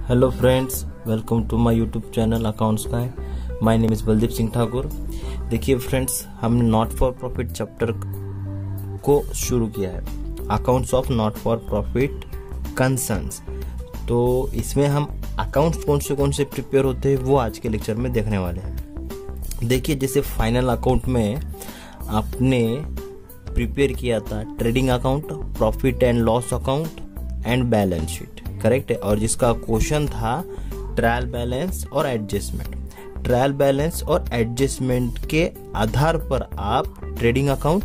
Hello friends, welcome to my YouTube channel accounts का है। My name is Baldeep Singh Thakur. देखिए friends, हमने नॉट फॉर प्रॉफिट चैप्टर को शुरू किया है, accounts of not for profit concerns. तो इसमें हम अकाउंट्स कौन से प्रिपेयर होते हैं वो आज के लेक्चर में देखने वाले हैं। देखिए, जैसे फाइनल अकाउंट में आपने प्रिपेयर किया था trading account, profit and loss account and balance sheet, correct है। और जिसका क्वेश्चन था ट्रायल बैलेंस और एडजस्टमेंट। ट्रायल बैलेंस और एडजस्टमेंट के आधार पर आप trading account,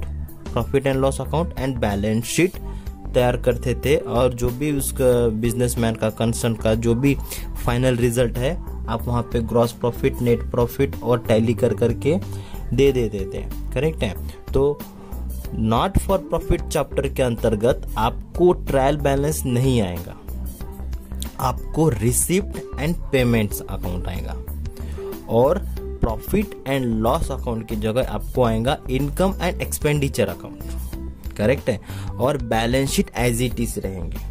profit and loss account and balance sheet तैयार करते थे, और जो भी उसका बिजनेसमैन का कंसर्न का जो भी फाइनल रिजल्ट है आप वहां पे ग्रॉस प्रॉफिट, नेट प्रॉफिट और टैली कर करके दे देते थे, करेक्ट है। तो नॉट फॉर प्रॉफिट चैप्टर के अंतर्गत आपको ट्रायल बैलेंस नहीं आएगा, आपको रिसिप्ट एंड पेमेंट्स अकाउंट आएगा, और प्रॉफिट एंड लॉस अकाउंट की जगह आपको आएगा income and expenditure account, correct है। और balance sheet as it is रहेंगे।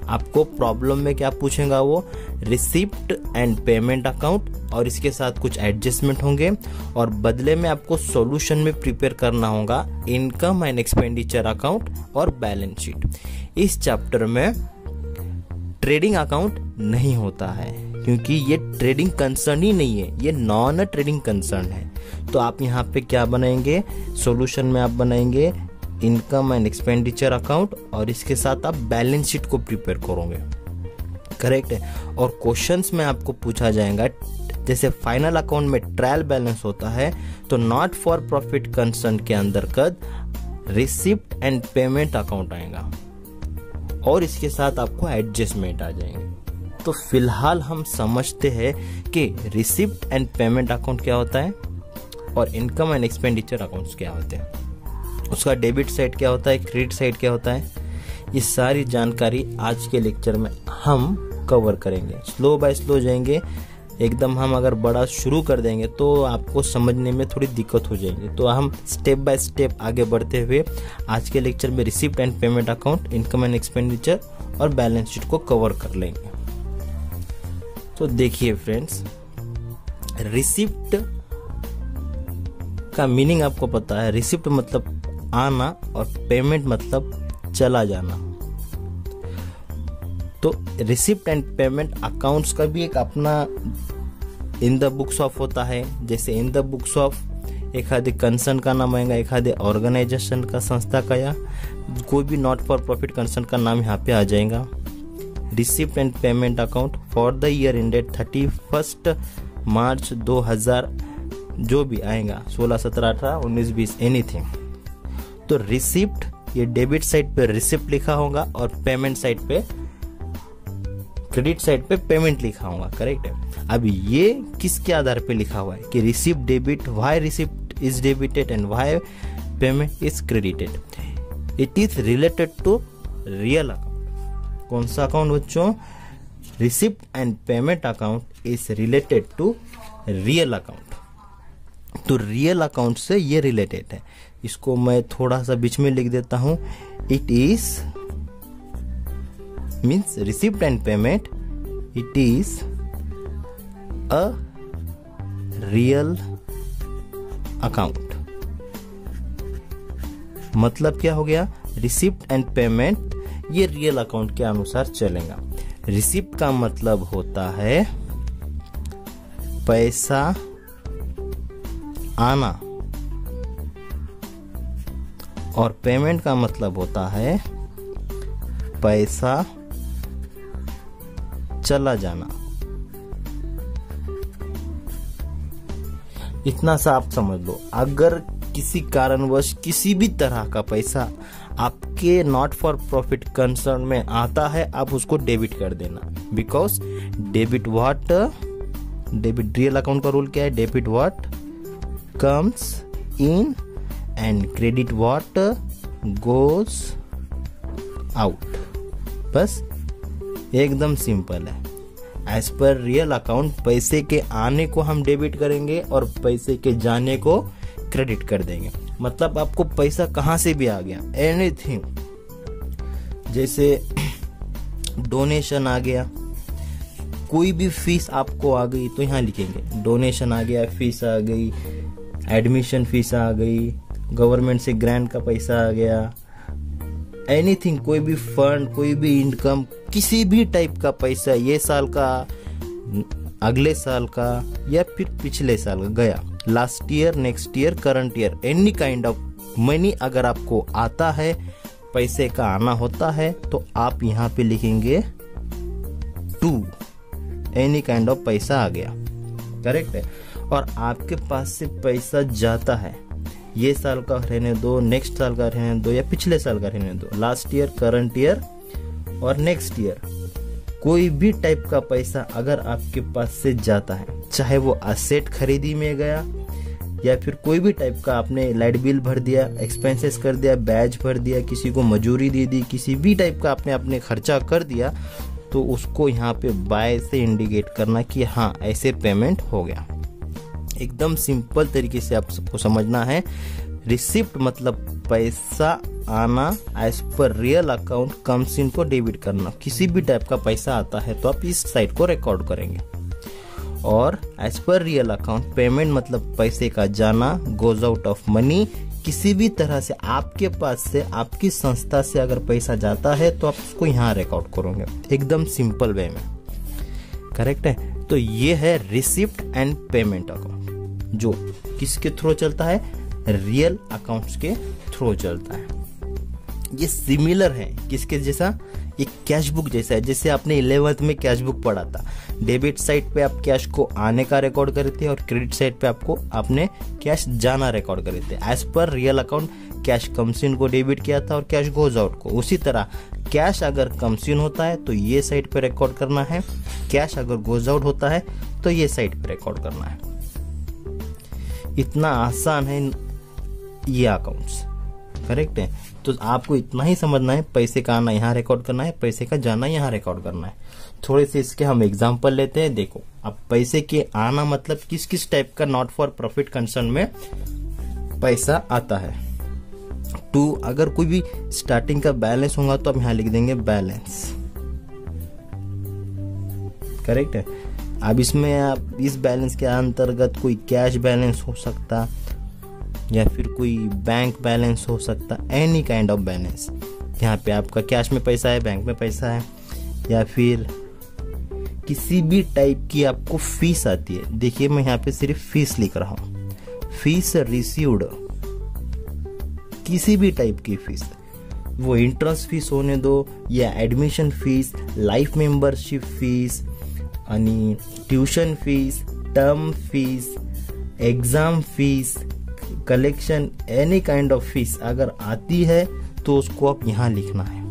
आपको प्रॉब्लम में क्या पूछेगा, वो रिसिप्ट एंड पेमेंट अकाउंट और इसके साथ कुछ एडजस्टमेंट होंगे, और बदले में आपको सॉल्यूशन में प्रिपेयर करना होगा इनकम एंड एक्सपेंडिचर अकाउंट और बैलेंस शीट। इस चैप्टर में ट्रेडिंग अकाउंट नहीं होता है, क्योंकि ये ट्रेडिंग कंसर्न ही नहीं है, ये नॉन ट्रेडिंग कंसर्न है। तो आप यहाँ पे क्या बनाएंगे, सॉल्यूशन में आप बनाएंगे इनकम एंड एक्सपेंडिचर अकाउंट, और इसके साथ आप बैलेंस शीट को प्रिपेयर करोगे, करेक्ट है। और क्वेश्चंस में आपको पूछा जाएगा, जैसे फाइनल अकाउंट में ट्रायल बैलेंस होता है, तो नॉट फॉर प्रॉफिट कंसर्न के अंतर्गत रिसिप्ट एंड पेमेंट अकाउंट आएगा, और इसके साथ आपको एडजस्टमेंट आ जाएंगे। तो फिलहाल हम समझते हैं कि रिसिप्ट एंड पेमेंट अकाउंट क्या होता है और इनकम एंड एक्सपेंडिचर अकाउंट्स क्या होते हैं, उसका डेबिट साइड क्या होता है, क्रेडिट साइड क्या होता है। ये सारी जानकारी आज के लेक्चर में हम कवर करेंगे। स्लो बाय स्लो जाएंगे, एकदम हम अगर बड़ा शुरू कर देंगे तो आपको समझने में थोड़ी दिक्कत हो जाएगी। तो हम स्टेप बाय स्टेप आगे बढ़ते हुए आज के लेक्चर में receipt and payment account, income and expenditure और बैलेंस शीट को कवर कर लेंगे। तो देखिए फ्रेंड्स, रिसिप्ट का मीनिंग आपको पता है। रिसिप्ट मतलब आना और पेमेंट मतलब चला जाना। तो रिसिप्ट एंड पेमेंट अकाउंट्स का भी एक अपना इन द बुक्स ऑफ होता है। जैसे इन द बुक्स ऑफ एक आधे कंसर्न का नाम आएगा, एक आधे ऑर्गेनाइजेशन का, संस्था का, या कोई भी नॉट फॉर प्रॉफिट कंसर्न का नाम यहाँ पे आ जाएगा। Receipt and payment account for the year ended 31 मार्च 2000 जो भी आएगा, 16, 17, 18, 19, 20 एनीथिंग। तो रिसिप्ट, ये डेबिट साइड पे रिसिप्ट लिखा होगा और पेमेंट साइड पे, क्रेडिट साइड पे पेमेंट लिखा होगा, करेक्ट है। अब ये किसके आधार पे लिखा हुआ है कि receipt debit, why receipt is debited and why payment is credited. It is related to real account. कौन सा अकाउंट बच्चों? Receipt and payment account is related to real account. तो रियल अकाउंट से ये रिलेटेड है। इसको मैं थोड़ा सा बीच में लिख देता हूं। It is means receipt and payment, it is a real account. मतलब क्या हो गया, रिसिप्ट एंड पेमेंट ये रियल अकाउंट के अनुसार चलेगा। रिसिप्ट का मतलब होता है पैसा आना, और पेमेंट का मतलब होता है पैसा चला जाना। इतना सा आप समझ लो। अगर किसी कारणवश किसी भी तरह का पैसा आपके नॉट फॉर प्रॉफिट कंसर्न में आता है, आप उसको डेबिट कर देना। Because debit what, debit real account का रूल क्या है, debit what comes in and credit what goes out. बस एकदम सिंपल है। एज पर रियल अकाउंट पैसे के आने को हम डेबिट करेंगे और पैसे के जाने को क्रेडिट कर देंगे। मतलब आपको पैसा कहां से भी आ गया, एनीथिंग, जैसे डोनेशन आ गया, कोई भी फीस आपको आ गई तो यहाँ लिखेंगे, डोनेशन आ गया, फीस आ गई, एडमिशन फीस आ गई, गवर्नमेंट से ग्रांट का पैसा आ गया, एनीथिंग, कोई भी फंड, कोई भी इनकम, किसी भी टाइप का पैसा, ये साल का, अगले साल का या फिर पिछले साल का गया, last year, next year, current year, any kind of money अगर आपको आता है, पैसे का आना होता है, तो आप यहाँ पे लिखेंगे टू, एनी काइंड ऑफ पैसा आ गया, करेक्ट है। और आपके पास से पैसा जाता है, ये साल का रहने दो, नेक्स्ट साल का रहने दो या पिछले साल का रहने दो, लास्ट ईयर, करंट ईयर और नेक्स्ट ईयर, कोई भी टाइप का पैसा अगर आपके पास से जाता है, चाहे वो असेट खरीदी में गया या फिर कोई भी टाइप का, आपने लाइट बिल भर दिया, एक्सपेंसेस कर दिया, बैज भर दिया, किसी को मजूरी दे दी, किसी भी टाइप का आपने अपने खर्चा कर दिया, तो उसको यहाँ पे बाय से इंडिकेट करना कि हाँ ऐसे पेमेंट हो गया। एकदम सिंपल तरीके से आप सबको समझना है। रिसिप्ट मतलब पैसा आना, एज पर रियल अकाउंट कम्स इन को डेबिट करना। किसी भी टाइप का पैसा आता है तो आप इस साइड को रिकॉर्ड करेंगे। और एज पर रियल अकाउंट पेमेंट मतलब पैसे का जाना, गोज आउट ऑफ मनी, किसी भी तरह से आपके पास से, आपकी संस्था से अगर पैसा जाता है तो आप उसको यहाँ रिकॉर्ड करोगे, एकदम सिंपल वे में, करेक्ट है। तो ये है रिसिप्ट एंड पेमेंट अकाउंट, जो किसके थ्रू चलता है, रियल अकाउंट्स के थ्रू चलता है। ये सिमिलर है किसके जैसा, एक कैश बुक जैसा है। जैसे आपने 11th में कैश बुक पढ़ा था, डेबिट साइड पे आप कैश को आने का रिकॉर्ड करे थे और क्रेडिट साइड पे आपको आपने कैश जाना रिकॉर्ड करे थे। एज पर real account cash comes in को डेबिट किया था और कैश गोज आउट को। उसी तरह कैश अगर कम्स इन होता है तो ये साइड पे रिकॉर्ड करना है, कैश अगर गोज आउट होता है तो ये साइड पे रिकॉर्ड करना है। इतना आसान है ये अकाउंट्स, करेक्ट है। तो आपको इतना ही समझना है, पैसे का आना यहाँ रिकॉर्ड करना है, पैसे का जाना यहाँ रिकॉर्ड करना है। थोड़े से इसके हम एग्जांपल लेते हैं। देखो, अब पैसे के आना मतलब किस किस टाइप का नॉट फॉर प्रॉफिट कंसर्न में पैसा आता है। टू, अगर कोई भी स्टार्टिंग का बैलेंस होगा तो हम यहाँ लिख देंगे बैलेंस, करेक्ट है। अब इसमें आप इस बैलेंस के अंतर्गत कोई कैश बैलेंस हो सकता या फिर कोई बैंक बैलेंस हो सकता, एनी काइंड ऑफ बैलेंस। यहाँ पे आपका कैश में पैसा है, बैंक में पैसा है, या फिर किसी भी टाइप की आपको फीस आती है। देखिए मैं यहाँ पे सिर्फ फीस लिख रहा हूँ, फीस रिसीव्ड, किसी भी टाइप की फीस, वो एंट्रेंस फीस होने दो या admission fees, life membership fees, आणि tuition fees, term fees, exam fees, collection, any kind of fees अगर आती है तो उसको आप यहाँ लिखना है।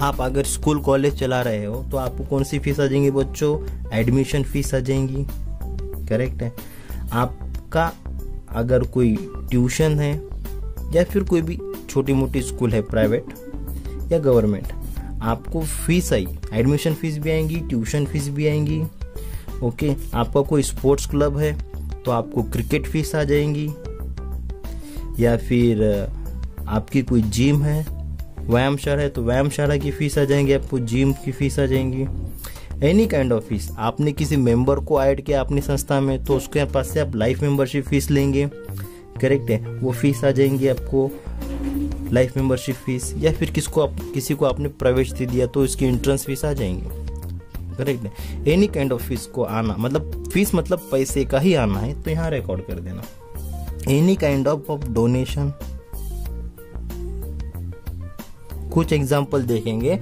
आप अगर स्कूल कॉलेज चला रहे हो तो आपको कौन सी फीस आ जाएंगी बच्चों, एडमिशन फीस आ जाएंगी, करेक्ट है। आपका अगर कोई ट्यूशन है या फिर कोई भी छोटी मोटी स्कूल है, प्राइवेट या गवर्नमेंट, आपको फीस आई, एडमिशन फीस भी आएंगी, ट्यूशन फीस भी आएंगी, ओके। आपका कोई स्पोर्ट्स क्लब है तो आपको क्रिकेट फीस आ जाएंगी, या फिर आपकी कोई जिम है, व्यायामशाला है तो व्यायामशाला की फीस आ जाएंगी, आपको जिम की फीस आ जाएंगी, एनी काइंड ऑफ फीस। आपने किसी मेंबर को ऐड किया अपनी संस्था में तो उसके पास से आप लाइफ मेंबरशिप फीस लेंगे, करेक्ट है, वो फीस आ जाएंगी आपको, लाइफ मेंबरशिप फीस। या फिर किसी को आपने प्रवेश दे दिया तो इसकी एंट्रेंस फीस आ जाएंगी, करेक्ट है। एनी काइंड ऑफ फीस को आना मतलब फीस मतलब पैसे का ही आना है तो यहाँ रिकॉर्ड कर देना। एनी काइंड ऑफ डोनेशन, कुछ एग्जांपल देखेंगे,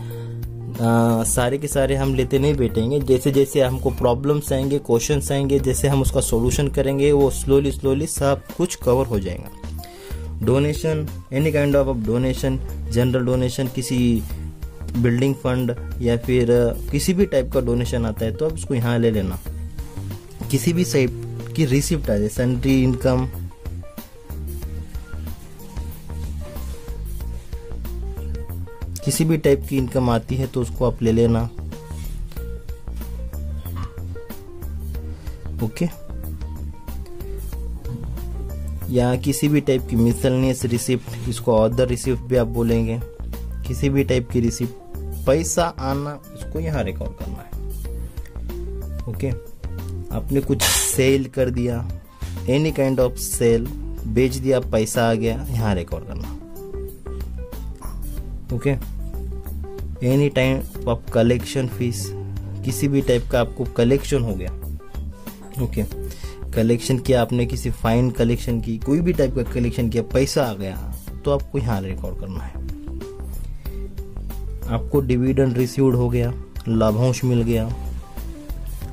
सारे के सारे हम लेते नहीं बैठेंगे। जैसे जैसे हमको प्रॉब्लम्स आएंगे, क्वेश्चंस आएंगे, जैसे हम उसका सॉल्यूशन करेंगे वो स्लोली स्लोली सब कुछ कवर हो जाएगा। Donation, any kind of donation, general donation, किसी बिल्डिंग फंड या फिर किसी भी टाइप का डोनेशन आता है तो आप उसको यहाँ ले लेना। किसी भी टाइप की रिसिप्ट आ जाए, सैलरी, इनकम, किसी भी टाइप की इनकम आती है तो उसको आप ले लेना, ओके। या किसी भी टाइप की मिसलेनियस रिसिप्ट, इसको अदर रिसिप्ट भी आप बोलेंगे, किसी भी टाइप की रिसिप्ट, पैसा आना, इसको यहाँ रिकॉर्ड करना है, ओके, आपने कुछ सेल कर दिया, एनी काइंड ऑफ सेल, बेच दिया, पैसा आ गया, यहाँ रिकॉर्ड करना। Okay, any time of collection fees, किसी भी टाइप का आपको कलेक्शन हो गया, ओके, कलेक्शन किया आपने, किसी फाइन कलेक्शन की, कोई भी टाइप का कलेक्शन किया, पैसा आ गया, तो आपको यहाँ रिकॉर्ड करना है। आपको डिविडेंड रिसीव्ड हो गया, लाभांश मिल गया,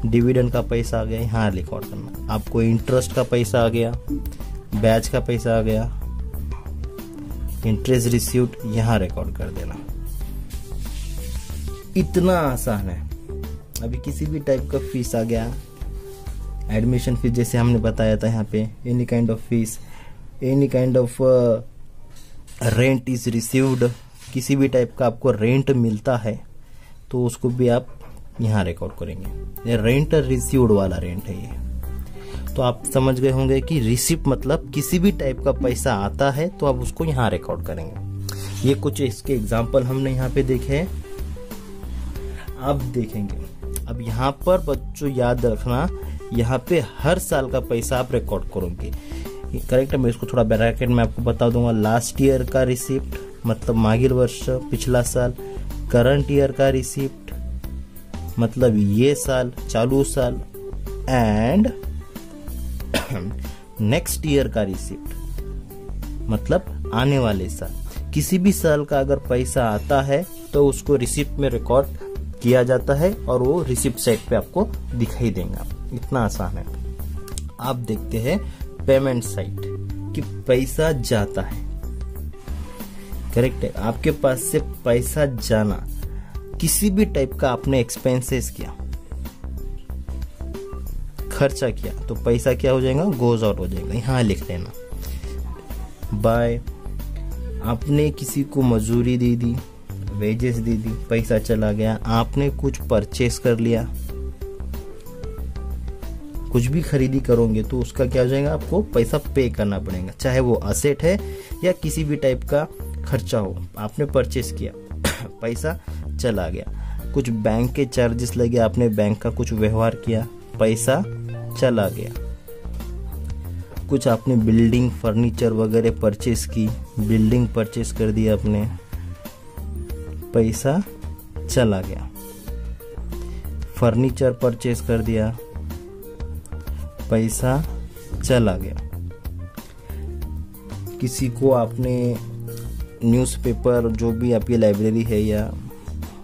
डिविडेंड का पैसा आ गया, यहाँ रिकॉर्ड करना। आपको इंटरेस्ट का पैसा आ गया, ब्याज का पैसा आ गया, इंटरेस्ट रिसीव्ड, यहाँ रिकॉर्ड कर देना। इतना आसान है। अभी किसी भी टाइप का फीस आ गया, एडमिशन फीस जैसे हमने बताया था यहाँ पे, any kind of fees, any kind of rent is received, किसी भी टाइप का आपको रेंट मिलता है तो उसको भी आप यहाँ रिकॉर्ड करेंगे। ये रेंट रिसीव्ड वाला रेंट है ये। तो आप समझ गए होंगे कि रिसिप्ट मतलब किसी भी टाइप का पैसा आता है तो आप उसको यहाँ रिकॉर्ड करेंगे। ये कुछ इसके एग्जाम्पल हमने यहाँ पे देखे हैं, आप देखेंगे। अब यहाँ पर बच्चों याद रखना, यहाँ पे हर साल का पैसा आप रिकॉर्ड करोगे, करेक्ट है। मैं इसको थोड़ा ब्रैकेट में आपको बता दूंगा। लास्ट ईयर का रिसिप्ट मतलब मागील वर्ष, पिछला साल। करंट ईयर का रिसिप्ट मतलब ये साल, चालू साल। एंड नेक्स्ट ईयर का रिसिप्ट मतलब आने वाले साल। किसी भी साल का अगर पैसा आता है तो उसको रिसिप्ट में रिकॉर्ड किया जाता है और वो रिसिप्ट साइट पे आपको दिखाई देगा। इतना आसान है। आप देखते हैं पेमेंट साइट कि पैसा जाता है, करेक्ट है। आपके पास से पैसा जाना, किसी भी टाइप का आपने एक्सपेंसेस किया, खर्चा किया, तो पैसा क्या हो जाएगा, गोज आउट हो जाएगा। यहाँ लिख लेना। बाय, आपने किसी को मजूरी दे दी, वेजेस दे दी, पैसा चला गया। आपने कुछ परचेस कर लिया, कुछ भी खरीदी करोगे तो उसका क्या हो जाएगा, आपको पैसा पे करना पड़ेगा, चाहे वो असेट है या किसी भी टाइप का खर्चा हो। आपने परचेस किया, पैसा चला गया। कुछ बैंक के चार्जेस लगे, आपने बैंक का कुछ व्यवहार किया, पैसा चला गया। कुछ आपने बिल्डिंग फर्नीचर वगैरह परचेस की, बिल्डिंग परचेस कर दिया आपने, पैसा चला गया। फर्नीचर परचेस कर दिया, पैसा चला गया। किसी को आपने न्यूज़पेपर, जो भी आपकी लाइब्रेरी है या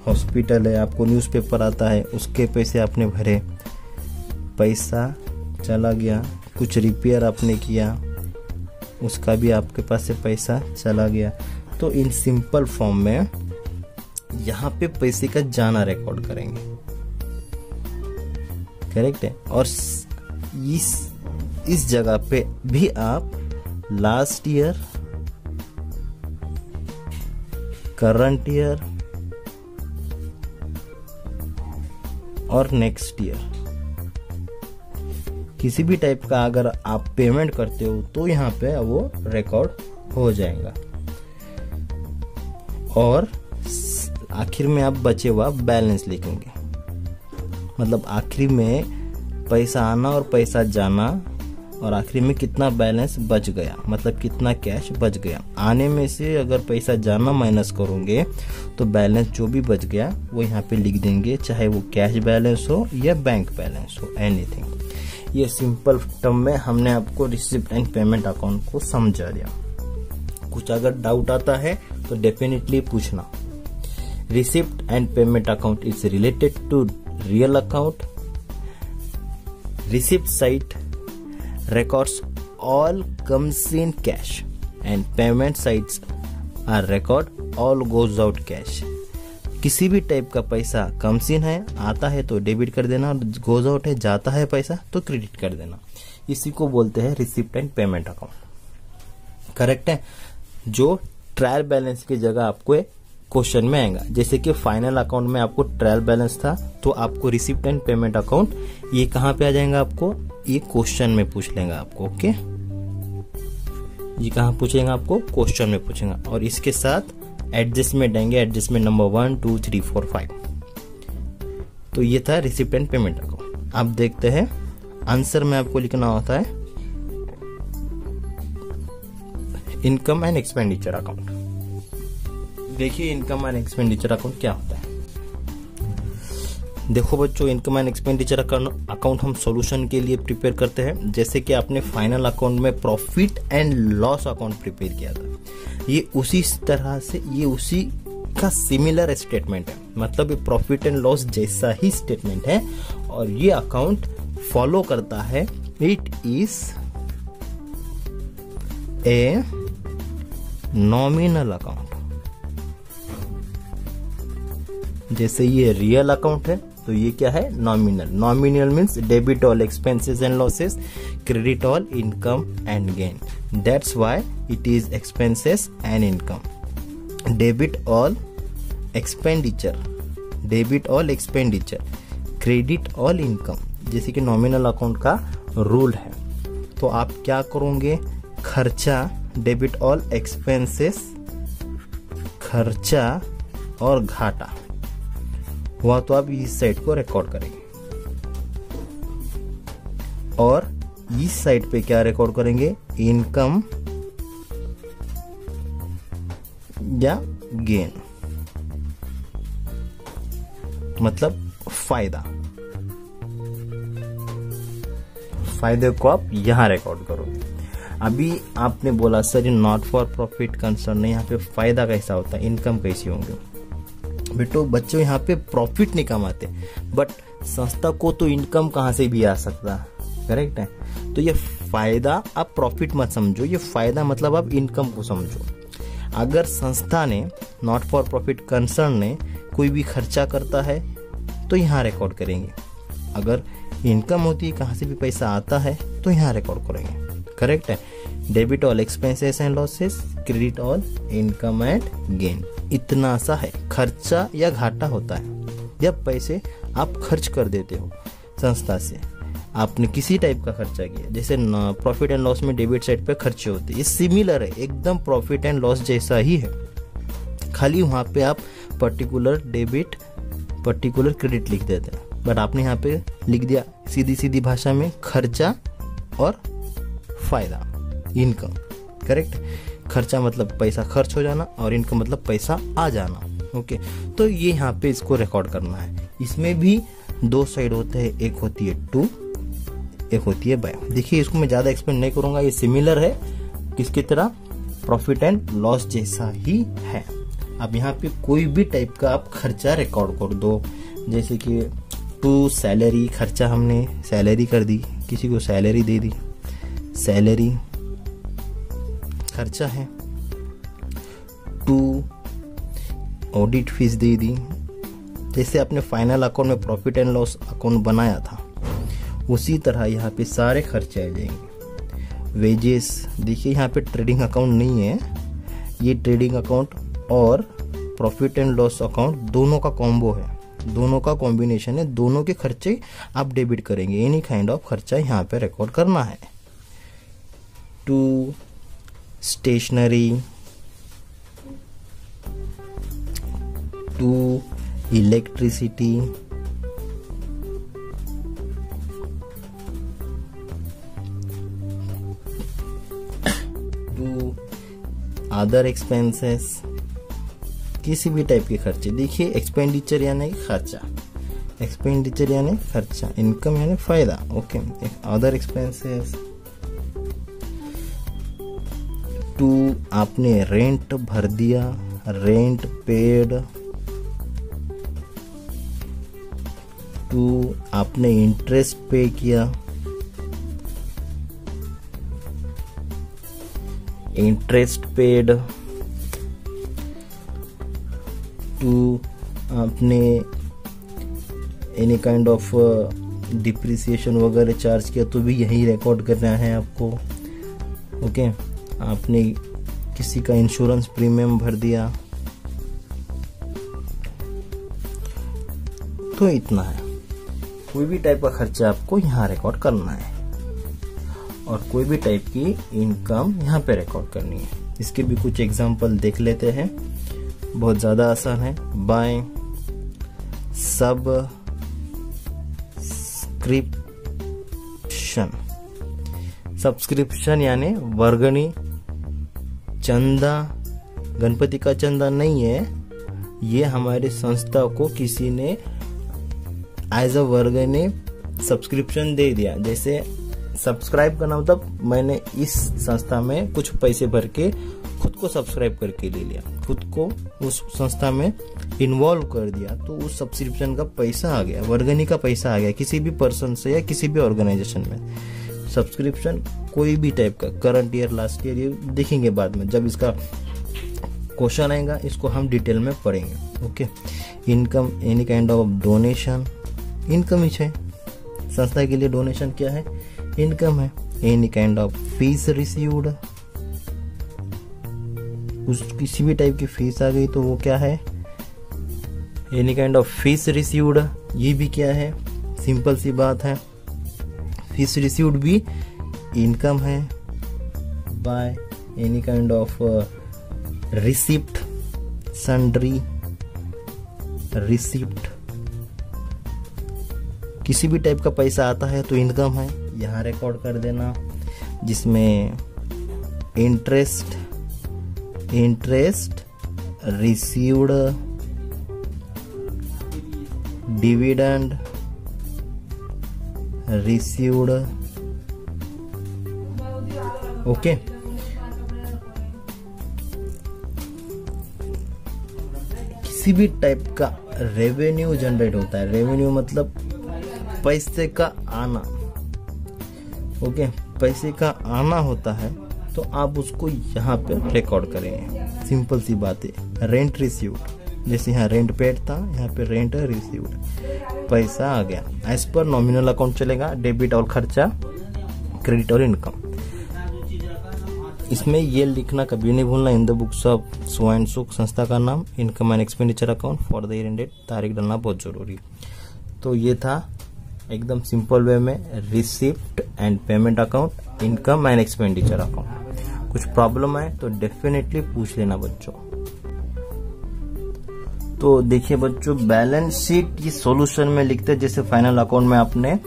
हॉस्पिटल है, आपको न्यूज़पेपर आता है, उसके पैसे आपने भरे, पैसा चला गया। कुछ रिपेयर आपने किया, उसका भी आपके पास से पैसा चला गया। तो इन सिंपल फॉर्म में यहाँ पे पैसे का जाना रिकॉर्ड करेंगे, करेक्ट है। और इस जगह पे भी आप लास्ट ईयर, करंट ईयर और नेक्स्ट ईयर, किसी भी टाइप का अगर आप पेमेंट करते हो तो यहाँ पे वो रिकॉर्ड हो जाएगा। और आखिर में आप बचे हुआ बैलेंस लिखेंगे, मतलब आखिरी में पैसा आना और पैसा जाना, और आखिरी में कितना बैलेंस बच गया, मतलब कितना कैश बच गया। आने में से अगर पैसा जाना माइनस करोगे तो बैलेंस जो भी बच गया वो यहाँ पे लिख देंगे, चाहे वो कैश बैलेंस हो या बैंक बैलेंस हो, एनीथिंग। ये सिंपल टर्म में हमने आपको रिसिप्ट एंड पेमेंट अकाउंट को समझा दिया। कुछ अगर डाउट आता है तो डेफिनेटली पूछना। Receipt and payment account is related to real account. Receipt site records all comes in cash and payment sites are record all goes out cash. किसी भी टाइप का पैसा कम्स इन है, आता है तो डेबिट कर देना, और गोज आउट है, जाता है पैसा तो क्रेडिट कर देना। इसी को बोलते हैं receipt and payment account, correct है। जो ट्रायल बैलेंस की जगह आपको क्वेश्चन में आएगा, जैसे कि फाइनल अकाउंट में आपको ट्रायल बैलेंस था तो आपको रिसिप्ट एंड पेमेंट अकाउंट ये कहाँ पे आ जाएगा, आपको ये क्वेश्चन में पूछ लेगा आपको, ओके। ये कहाँ पूछेगा, आपको क्वेश्चन में पूछेगा। और इसके साथ एडजस्टमेंट आएंगे, एडजस्टमेंट नंबर 1 2 3 4 5। तो ये था रिसिप्ट एंड पेमेंट अकाउंट। आप देखते हैं आंसर में आपको लिखना होता है इनकम एंड एक्सपेंडिचर अकाउंट। देखिए इनकम एंड एक्सपेंडिचर अकाउंट क्या होता है। देखो बच्चों, इनकम एंड एक्सपेंडिचर अकाउंट हम सॉल्यूशन के लिए प्रिपेयर करते हैं। जैसे कि आपने फाइनल अकाउंट में profit and loss account prepare किया था, ये उसी तरह से, ये उसी का सिमिलर स्टेटमेंट है। मतलब ये प्रॉफिट एंड लॉस जैसा ही स्टेटमेंट है और ये अकाउंट फॉलो करता है, it is a nominal account. जैसे ये रियल अकाउंट है तो ये क्या है, nominal. Nominal means debit all expenses and losses, credit all income and gain. That's why it is expenses and income. Debit all expenditure, debit all expenditure, credit all income, जैसे कि nominal account का rule है। तो आप क्या करोगे, खर्चा, debit all expenses, खर्चा और घाटा हुआ तो आप इस साइड को रिकॉर्ड करेंगे और इस साइड पे क्या रिकॉर्ड करेंगे, इनकम या गेन, मतलब फायदा। फायदे को आप यहां रिकॉर्ड करोगे। अभी आपने बोला sir not for profit concern है, यहाँ पे फायदा कैसा होता है, इनकम कैसी होंगे। बेटो बच्चों यहाँ पे प्रॉफिट नहीं कमाते, बट संस्था को तो इनकम कहाँ से भी आ सकता है, करेक्ट है। तो ये फायदा आप प्रॉफिट मत समझो, ये फायदा मतलब आप इनकम को समझो। अगर संस्था ने, नॉट फॉर प्रॉफिट कंसर्न ने कोई भी खर्चा करता है तो यहाँ रिकॉर्ड करेंगे। अगर इनकम होती है, कहाँ से भी पैसा आता है तो यहाँ रिकॉर्ड करेंगे, करेक्ट है। Debit all expenses and losses, credit all income and gain, इतना सा है। खर्चा या घाटा होता है जब पैसे आप खर्च कर देते हो संस्था से, आपने किसी टाइप का खर्चा किया। जैसे प्रॉफिट एंड लॉस में डेबिट साइड पे खर्चे होते हैं, ये सिमिलर है, एकदम प्रॉफिट एंड लॉस जैसा ही है। खाली वहां पे आप पर्टिकुलर डेबिट, पर्टिकुलर क्रेडिट लिख देते हैं, बट आपने यहाँ पे लिख दिया सीधी सीधी भाषा में खर्चा और फायदा, इनकम, करेक्ट। खर्चा मतलब पैसा खर्च हो जाना और इनकम मतलब पैसा आ जाना, ओके। तो ये यहाँ पे इसको रिकॉर्ड करना है। इसमें भी दो साइड होते हैं, एक होती है टू, एक होती है बाय। देखिए इसको मैं ज्यादा एक्सप्लेन नहीं करूंगा, ये सिमिलर है किसकी तरह, प्रॉफिट एंड लॉस जैसा ही है। अब यहाँ पे कोई भी टाइप का आप खर्चा रिकॉर्ड कर दो, जैसे कि टू सैलरी, खर्चा हमने सैलरी कर दी, किसी को सैलरी दे दी, सैलरी खर्चा है। टू ऑडिट फीस दे दी। जैसे आपने फाइनल अकाउंट में प्रॉफिट एंड लॉस अकाउंट बनाया था, उसी तरह यहाँ पे सारे खर्चे आ जाएंगे। वेजेस, देखिए यहाँ पे ट्रेडिंग अकाउंट नहीं है, ये ट्रेडिंग अकाउंट और प्रॉफिट एंड लॉस अकाउंट दोनों का कॉम्बो है, दोनों का कॉम्बिनेशन है। दोनों के खर्चे आप डेबिट करेंगे, एनी काइंड ऑफ खर्चा यहाँ पे रिकॉर्ड करना है। To stationery, to electricity, to other expenses, किसी भी टाइप के खर्चे। देखिए एक्सपेंडिचर यानी खर्चा, एक्सपेंडिचर यानी खर्चा, इनकम यानी फायदा, ओके। अदर एक्सपेंसेस, टू आपने रेंट भर दिया, रेंट पेड। टू आपने इंटरेस्ट पे किया, इंटरेस्ट पेड। टू आपने एनी काइंड ऑफ डिप्रिसिएशन वगैरह चार्ज किया तो भी यही रिकॉर्ड करना है आपको, ओके। आपने किसी का इंश्योरेंस प्रीमियम भर दिया, तो इतना है। कोई भी टाइप का खर्चा आपको यहाँ रिकॉर्ड करना है और कोई भी टाइप की इनकम यहाँ पे रिकॉर्ड करनी है। इसके भी कुछ एग्जांपल देख लेते हैं, बहुत ज्यादा आसान है। बाय सब सब्सक्रिप्शन यानी वर्गणी, चंदा, गणपति का चंदा नहीं है, ये हमारी संस्था को किसी ने एज अ वर्गणी सब्सक्रिप्शन दे दिया। जैसे सब्सक्राइब करना मतलब मैंने इस संस्था में कुछ पैसे भर के खुद को सब्सक्राइब करके ले लिया, खुद को उस संस्था में इन्वॉल्व कर दिया, तो उस सब्सक्रिप्शन का पैसा आ गया, वर्गणी का पैसा आ गया किसी भी पर्सन से या किसी भी ऑर्गेनाइजेशन में। सब्सक्रिप्शन कोई भी टाइप का, करंट ईयर, लास्ट ईयर, ये देखेंगे बाद में जब इसका क्वेश्चन आएगा, इसको हम डिटेल में पढ़ेंगे। Okay, income, any kind of donation, income ही है संस्था के लिए। डोनेशन क्या है? इनकम है। Any kind of fees received, उस किसी भी टाइप की फीस आ गई तो वो क्या है? Any kind of fees received. ये भी क्या है? सिंपल सी बात है, फीस रिसीव्ड भी इनकम है। By any kind of receipt, sundry, receipt, किसी भी टाइप का पैसा आता है तो इनकम है, यहाँ रिकॉर्ड कर देना। जिसमें interest received, dividend received. Okay, किसी भी टाइप का रेवेन्यू जनरेट होता है, रेवेन्यू मतलब पैसे का आना। ओके, पैसे का आना होता है तो आप उसको यहाँ पे रिकॉर्ड करेंगे। सिंपल सी बात है। रेंट रिसीव्ड, जैसे यहाँ रेंट पेड था, यहाँ पे रेंट रिसीव्ड, पैसा आ गया। एज पर नॉमिनल अकाउंट चलेगा, डेबिट और खर्चा, क्रेडिट और इनकम। इसमें ये लिखना कभी नहीं भूलना, in the books of so and so, संस्था का नाम, income and expenditure account for the year ended, तारीख डालना बहुत जरूरी। तो ये था एकदम सिंपल वे में receipt and payment account, income and expenditure account. कुछ प्रॉब्लम है तो डेफिनेटली पूछ लेना बच्चों। तो देखिए बच्चों, बैलेंस शीट ये सॉल्यूशन में लिखते हैं, जैसे फाइनल अकाउंट में आपने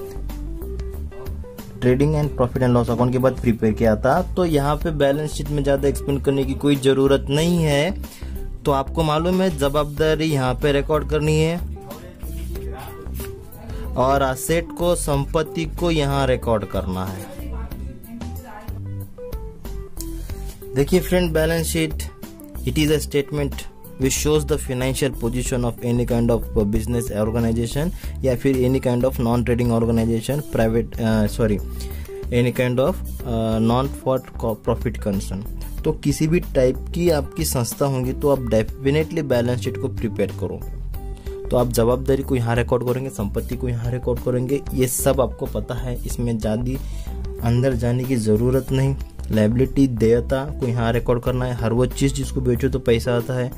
trading and profit and loss account के बाद प्रिपेयर किया था, तो यहाँ पे बैलेंस शीट में ज्यादा एक्सप्लेन करने की कोई जरूरत नहीं है। तो आपको मालूम है जवाबदारी यहाँ पे रिकॉर्ड करनी है और असेट को, संपत्ति को यहाँ रिकॉर्ड करना है। देखिए friend, balance sheet it is a statement which shows the financial position of any kind of business organization या फिर any kind of non trading organization, private any kind of non for profit concern। तो किसी भी type की आपकी संस्था होंगी तो आप डेफिनेटली बैलेंस शीट को प्रिपेयर करो। तो आप जवाबदारी को यहाँ रिकॉर्ड करेंगे, संपत्ति को यहाँ रिकॉर्ड करेंगे, ये सब आपको पता है, इसमें ज़्यादा अंदर जाने की ज़रूरत नहीं। लायबिलिटी, देयता को यहाँ रिकॉर्ड करना है। हर वो चीज़ जिसको बेचो तो पैसा आता है,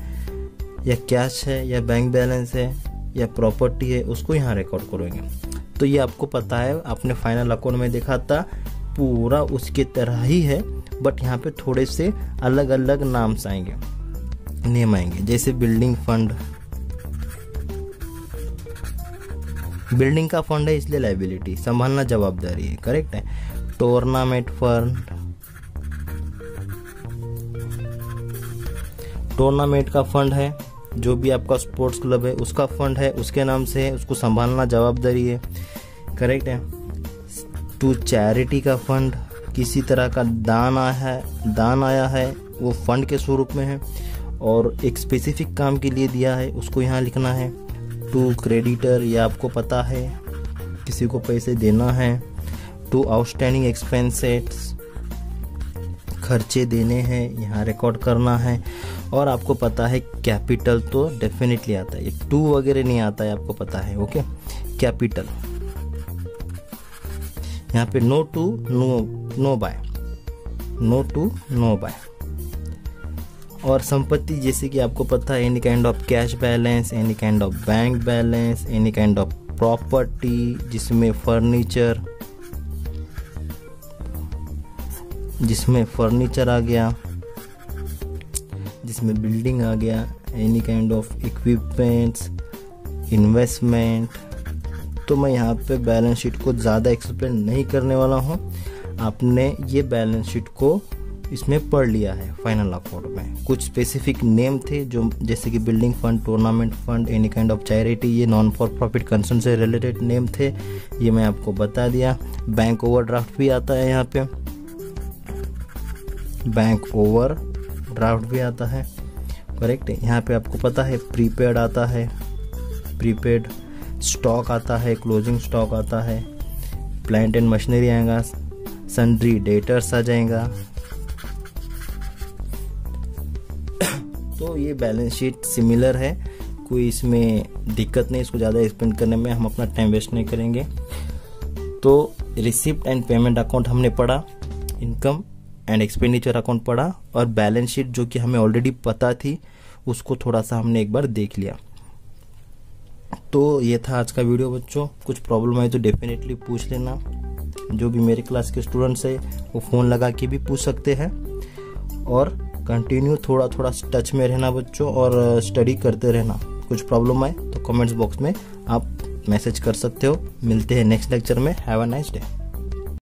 या कैश है या बैंक बैलेंस है या प्रॉपर्टी है, उसको यहाँ रिकॉर्ड करेंगे। तो ये आपको पता है, आपने फाइनल अकाउंट में देखा था, पूरा उसके तरह ही है, बट यहाँ पे थोड़े से अलग अलग नाम्स आएंगे, नेम आएंगे। जैसे बिल्डिंग फंड, बिल्डिंग का फंड है इसलिए लायबिलिटी, संभालना जवाबदारी है, करेक्ट है। टूर्नामेंट फंड, टूर्नामेंट का फंड है, जो भी आपका स्पोर्ट्स क्लब है उसका फंड है, उसके नाम से है, उसको संभालना जवाबदारी है, करेक्ट है। टू चैरिटी का फंड, किसी तरह का दान आया है, वो फंड के स्वरूप में है और एक स्पेसिफिक काम के लिए दिया है, उसको यहाँ लिखना है। टू क्रेडिटर, ये आपको पता है, किसी को पैसे देना है। टू आउटस्टैंडिंग एक्सपेंसेस, खर्चे देने हैं, यहाँ रिकॉर्ड करना है। और आपको पता है कैपिटल तो डेफिनेटली आता है, टू वगैरह नहीं आता है, आपको पता है। ओके, कैपिटल यहाँ पे no to no by, no to no by. और संपत्ति जैसे कि आपको पता है, any kind of cash balance, any kind of bank balance, any kind of property, जिसमें फर्नीचर आ गया, जिसमें बिल्डिंग आ गया, any kind of equipments, investment, तो मैं यहाँ पे बैलेंस शीट को ज़्यादा एक्सप्लेन नहीं करने वाला हूँ। आपने ये बैलेंस शीट को इसमें पढ़ लिया है फाइनल अकाउंट में। कुछ स्पेसिफिक नेम थे जो जैसे कि building fund, tournament fund, any kind of charity, ये नॉन फॉर प्रॉफिट कंसर्न से रिलेटेड नेम थे, ये मैं आपको बता दिया। बैंक ओवरड्राफ्ट भी आता है यहाँ पे, बैंक ओवरड्राफ्ट भी आता है, करेक्ट। यहाँ पे आपको पता है प्रीपेड आता है, प्रीपेड स्टॉक आता है, क्लोजिंग स्टॉक आता है, प्लांट एंड मशीनरी आएगा, सन्ड्री डेटर्स आ जाएगा। तो ये बैलेंस शीट सिमिलर है, कोई इसमें दिक्कत नहीं, इसको ज़्यादा एक्सप्लेन करने में हम अपना टाइम वेस्ट नहीं करेंगे। तो रिसिप्ट एंड पेमेंट अकाउंट हमने पढ़ा, इनकम एंड एक्सपेंडिचर अकाउंट पढ़ा, और बैलेंस शीट जो कि हमें ऑलरेडी पता थी उसको थोड़ा सा हमने एक बार देख लिया। तो ये था आज का वीडियो बच्चों। कुछ प्रॉब्लम है तो डेफिनेटली पूछ लेना। जो भी मेरे क्लास के स्टूडेंट्स है वो फ़ोन लगा के भी पूछ सकते हैं, और कंटिन्यू थोड़ा थोड़ा टच में रहना बच्चों, और स्टडी करते रहना। कुछ प्रॉब्लम आए तो कमेंट्स बॉक्स में आप मैसेज कर सकते हो। मिलते हैं नेक्स्ट लेक्चर में। Have a nice day.